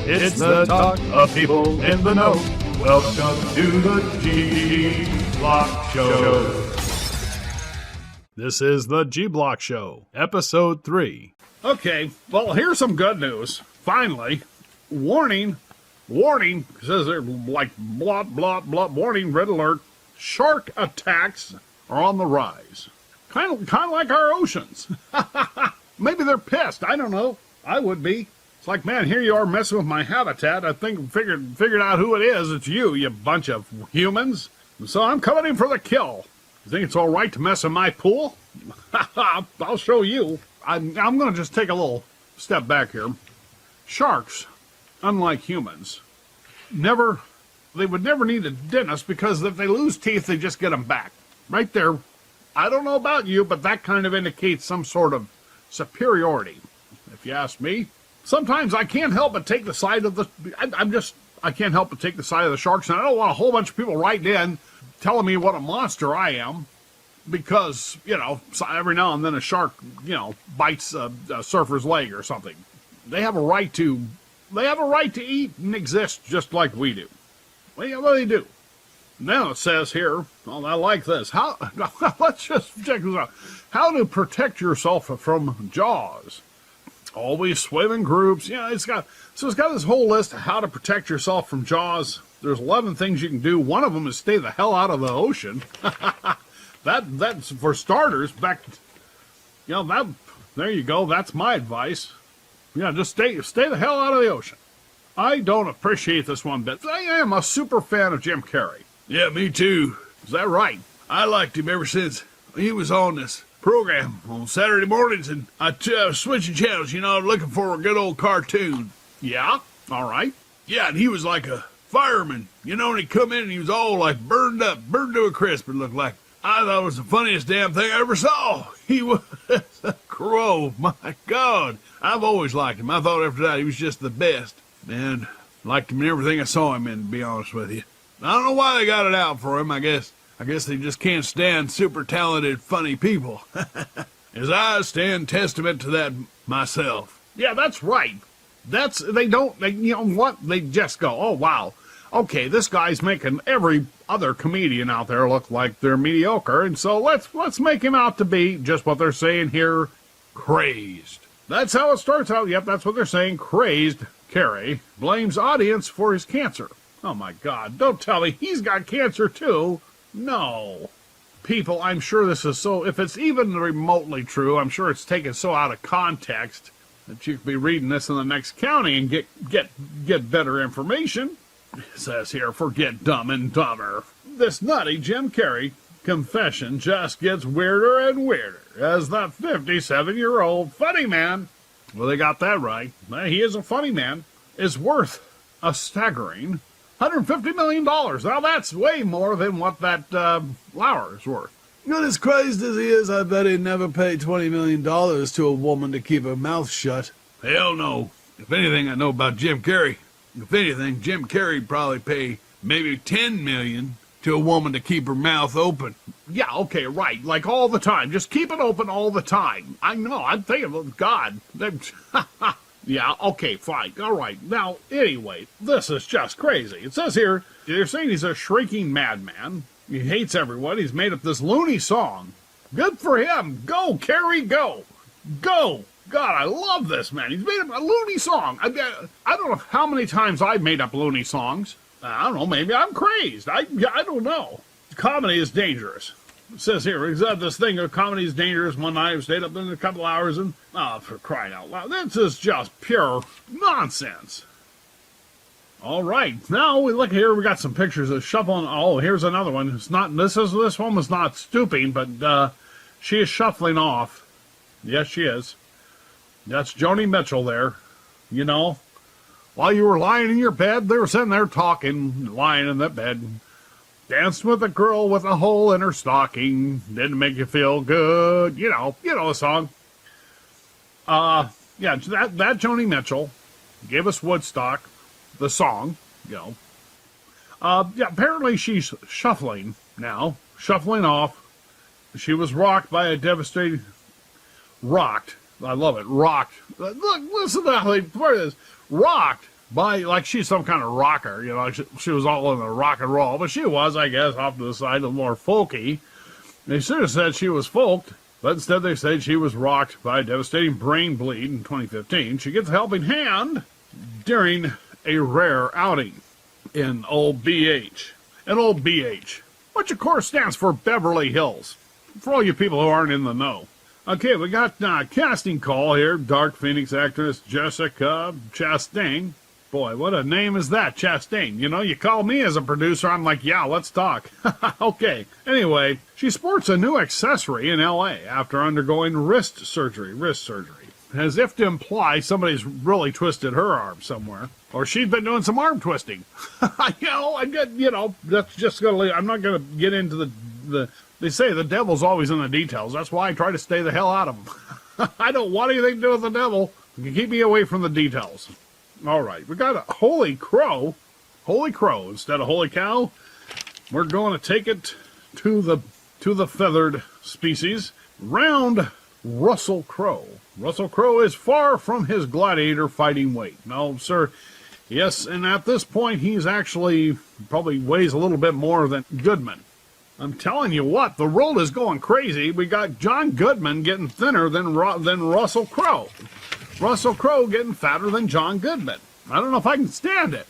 It's the talk of people in the know. Welcome to the G-Block Show. This is the G-Block Show, Episode 3. Okay, well, here's some good news. Finally, warning, says they're like blah, blah, blah, warning, red alert. Shark attacks are on the rise. Kind of like our oceans. Maybe they're pissed. I don't know. I would be. It's like, man, here you are messing with my habitat. I think figured out who it is. It's you bunch of humans. So I'm coming in for the kill. You think it's all right to mess in my pool? I'll show you. I'm going to just take a little step back here. Sharks, unlike humans, they would never need a dentist because if they lose teeth, they just get them back. Right there. I don't know about you, but that kind of indicates some sort of superiority, if you ask me. Sometimes I can't help but take the side of the... I can't help but take the side of the sharks, and I don't want a whole bunch of people writing in telling me what a monster I am, because, every now and then a shark, bites a surfer's leg or something. They have a right to eat and exist just like we do. What do they do? Now it says here, I like this. Let's just check this out. How to protect yourself from jaws. Always swim in groups. It's got this whole list of how to protect yourself from jaws. There's 11 things you can do. One of them is stay the hell out of the ocean. That's for starters. There you go. That's my advice. Just stay the hell out of the ocean. I don't appreciate this one bit. I am a super fan of Jim Carrey. Yeah, me too. Is that right? I liked him ever since he was on this program on Saturday mornings, and I was switching channels, looking for a good old cartoon. Yeah? All right. Yeah, and he was like a fireman, and he'd come in and he was all like burned to a crisp, it looked like. I thought it was the funniest damn thing I ever saw. He was a crow. My God. I've always liked him. I thought after that he was just the best. And liked him in everything I saw him in, to be honest with you. I don't know why they got it out for him. I guess they just can't stand super talented, funny people. As I stand testament to that myself. Yeah, that's right. They just go, oh, wow. Okay, this guy's making every other comedian out there look like they're mediocre, and so let's make him out to be just what they're saying here, crazed. That's how it starts out. Yep, that's what they're saying, crazed. Carrey blames audience for his cancer. Oh, my God. Don't tell me he's got cancer, too. No. People, I'm sure this is so... If it's even remotely true, I'm sure it's taken so out of context that you could be reading this in the next county and get better information. It says here, forget Dumb and Dumber. This nutty Jim Carrey confession just gets weirder and weirder as the 57-year-old funny man... Well, they got that right. He is a funny man. Is worth a staggering $150 million. Now, that's way more than what that Lauer is worth. Not as crazed as he is, I bet he'd never pay $20 million to a woman to keep her mouth shut. Hell no. If anything I know about Jim Carrey, Jim Carrey'd probably pay maybe $10 million to a woman to keep her mouth open. Yeah, okay, right. Like all the time. Just keep it open all the time. I know. I'm thinking of God. Yeah, okay, fine. All right. Now, anyway, this is just crazy. It says here, they're saying he's a shrieking madman. He hates everyone. He's made up this loony song. Good for him. Go, Carrey, go. Go. God, I love this, man. He's made up a loony song. I don't know how many times I've made up loony songs. I don't know. Maybe I'm crazed. I don't know. Comedy is dangerous. It says here, he's had this thing of comedy is dangerous. One night I stayed up in a couple hours and, for crying out loud, this is just pure nonsense. All right, now we look here, we got some pictures of shuffling. Oh, here's another one. It's not, this one was not stooping, but she is shuffling off. Yes, she is. That's Joni Mitchell there. While you were lying in your bed, they were sitting there talking, lying in that bed. Danced with a girl with a hole in her stocking. Didn't make you feel good. You know the song. Yeah, that Joni Mitchell gave us Woodstock, the song, Yeah, apparently she's shuffling now. Shuffling off. She was rocked by a devastating... Rocked. I love it. Rocked. Look, listen to how they put this. Rocked by, like she's some kind of rocker, you know, she was all in the rock and roll, but she was, I guess, off to the side of more folky. They should have said she was folked, but instead they said she was rocked by a devastating brain bleed in 2015. She gets a helping hand during a rare outing in old BH. And old BH, which of course stands for Beverly Hills, for all you people who aren't in the know. Okay, we got a casting call here. Dark Phoenix actress Jessica Chastain. Boy, what a name is that, Chastain. You know, you call me as a producer, I'm like, yeah, let's talk. Okay. Anyway, she sports a new accessory in L.A. after undergoing wrist surgery. As if to imply somebody's really twisted her arm somewhere. Or she's been doing some arm twisting. That's just going to... I'm not going to get into the... They say the devil's always in the details. That's why I try to stay the hell out of them. I don't want anything to do with the devil. You can keep me away from the details. All right, we got a holy crow. Holy crow instead of holy cow. We're going to take it to the feathered species. Round Russell Crowe. Russell Crowe is far from his gladiator fighting weight. No, sir. Yes, and at this point, he's actually probably weighs a little bit more than Goodman. I'm telling you what, the world is going crazy. We got John Goodman getting thinner than Russell Crowe. Russell Crowe getting fatter than John Goodman. I don't know if I can stand it.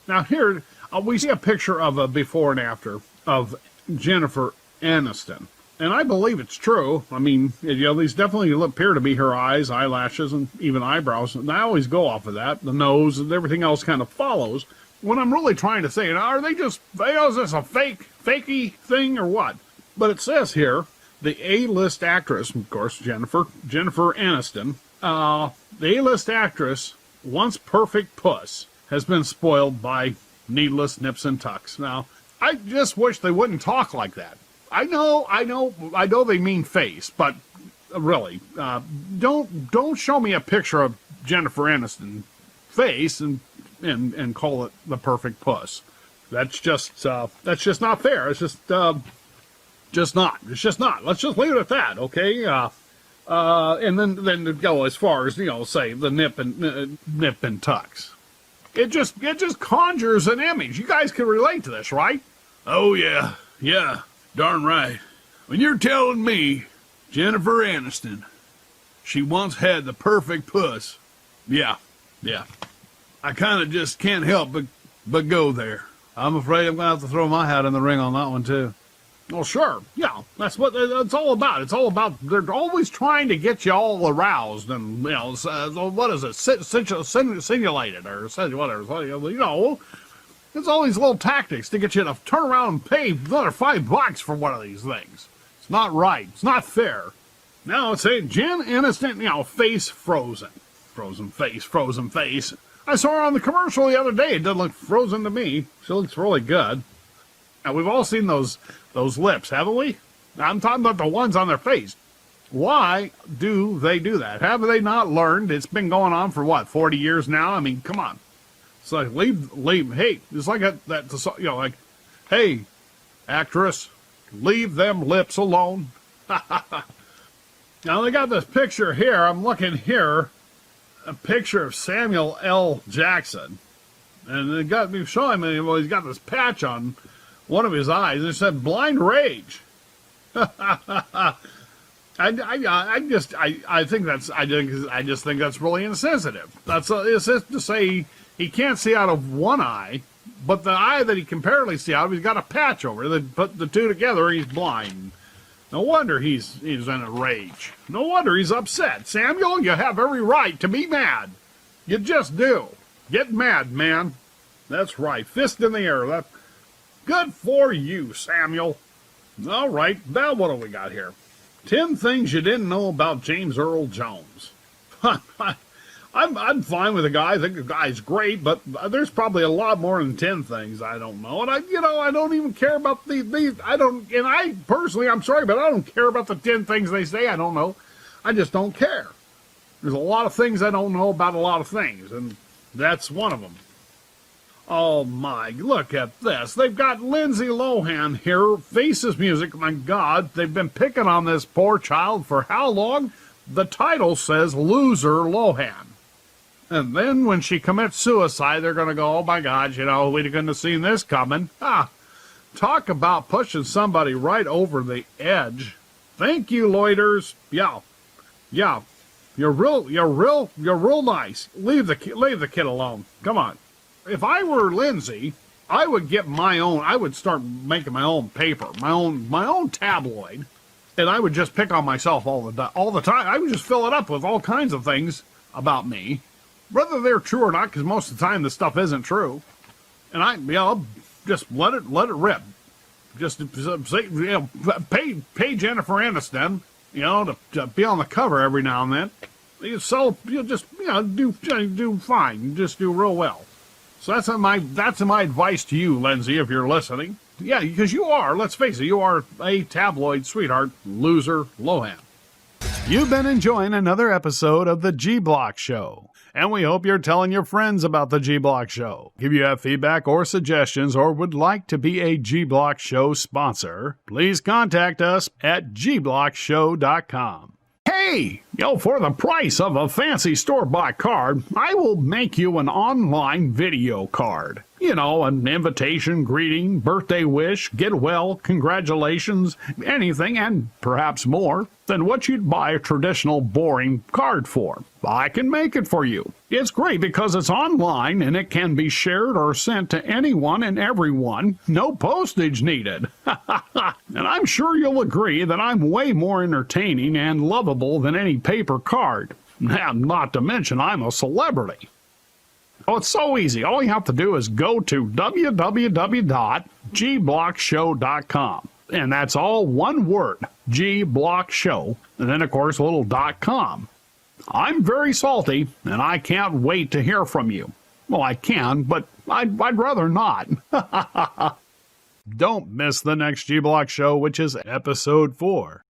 Now here, we see a picture of a before and after of Jennifer Aniston. And I believe it's true. I mean, these definitely appear to be her eyes, eyelashes, and even eyebrows. And I always go off of that. The nose and everything else kind of follows. When I'm really trying to say, are they just, is this a fakey thing or what? But it says here, the A-list actress, of course, Jennifer Aniston, the A-list actress, once perfect Puss, has been spoiled by needless nips and tucks. Now, I just wish they wouldn't talk like that. I know they mean face, but really, don't show me a picture of Jennifer Aniston face and call it the perfect Puss. That's just not fair. It's just not. It's just not. Let's just leave it at that, okay? And then go as far as, say the nip and tucks. It just conjures an image. You guys can relate to this, right? Oh yeah, darn right. When you're telling me Jennifer Aniston, she once had the perfect Puss, yeah. I kind of just can't help but go there. I'm afraid I'm going to have to throw my hat in the ring on that one, too. Well, sure. Yeah, that's what it's all about. It's all about, they're always trying to get you all aroused and, what is it, simulated or whatever, It's all these little tactics to get you to turn around and pay another $5 for one of these things. It's not right. It's not fair. Now it's saying Jen Aniston, face frozen. Frozen face. I saw her on the commercial the other day. It doesn't look frozen to me. She looks really good. Now, we've all seen those lips, haven't we? I'm talking about the ones on their face. Why do they do that? Have they not learned? It's been going on for, 40 years now? I mean, come on. It's like, leave, hey, it's like that, hey, actress, leave them lips alone. Now, they got this picture here. I'm looking here. A picture of Samuel L. Jackson. And they got me showing me, he's got this patch on one of his eyes. And it said blind rage. I just think that's really insensitive. It's just to say he can't see out of one eye, but the eye that he can barely see out of, he's got a patch over it. They put the two together, he's blind. No wonder he's in a rage. No wonder he's upset. Samuel, you have every right to be mad. You just do. Get mad, man. That's right. Fist in the air. Good for you, Samuel. All right. Now what do we got here? 10 things you didn't know about James Earl Jones. I'm fine with the guy. I think the guy's great, but there's probably a lot more than 10 things I don't know. And I don't even care about I personally, I'm sorry, but I don't care about the 10 things they say I don't know. I just don't care. There's a lot of things I don't know about a lot of things, and that's one of them. Oh my, look at this. They've got Lindsay Lohan here, Faces Music. My God, they've been picking on this poor child for how long? The title says Loser Lohan. And then when she commits suicide, they're going to go, oh my God, you know, we couldn't have seen this coming. Talk about pushing somebody right over the edge. Thank you, loiters. Yeah. You're real nice. Leave the kid alone. Come on. If I were Lindsay, I would get my own. I would start making my own paper, my own tabloid, and I would just pick on myself all the time. I would just fill it up with all kinds of things about me, whether they're true or not, because most of the time this stuff isn't true. And I'll just let it rip. Just say, pay Jennifer Aniston, to be on the cover every now and then. You'll do fine. Just do real well. So that's my advice to you, Lindsay, if you're listening. Yeah, because you are. Let's face it, you are a tabloid sweetheart, loser, LowHan. You've been enjoying another episode of the G-Block Show, and we hope you're telling your friends about the G-Block Show. If you have feedback or suggestions or would like to be a G-Block Show sponsor, please contact us at gblockshow.com. Hey, for the price of a fancy store-bought card, I will make you an online video card. An invitation, greeting, birthday wish, get well, congratulations, anything, and perhaps more than what you'd buy a traditional boring card for. I can make it for you. It's great because it's online and it can be shared or sent to anyone and everyone. No postage needed. And I'm sure you'll agree that I'm way more entertaining and lovable than any paper card. And not to mention I'm a celebrity. Oh, it's so easy. All you have to do is go to www.gblockshow.com. And that's all one word, G-Block-Show, and then, of course, a little .com. I'm very salty, and I can't wait to hear from you. Well, I can, but I'd rather not. Don't miss the next G-Block Show, which is episode 4.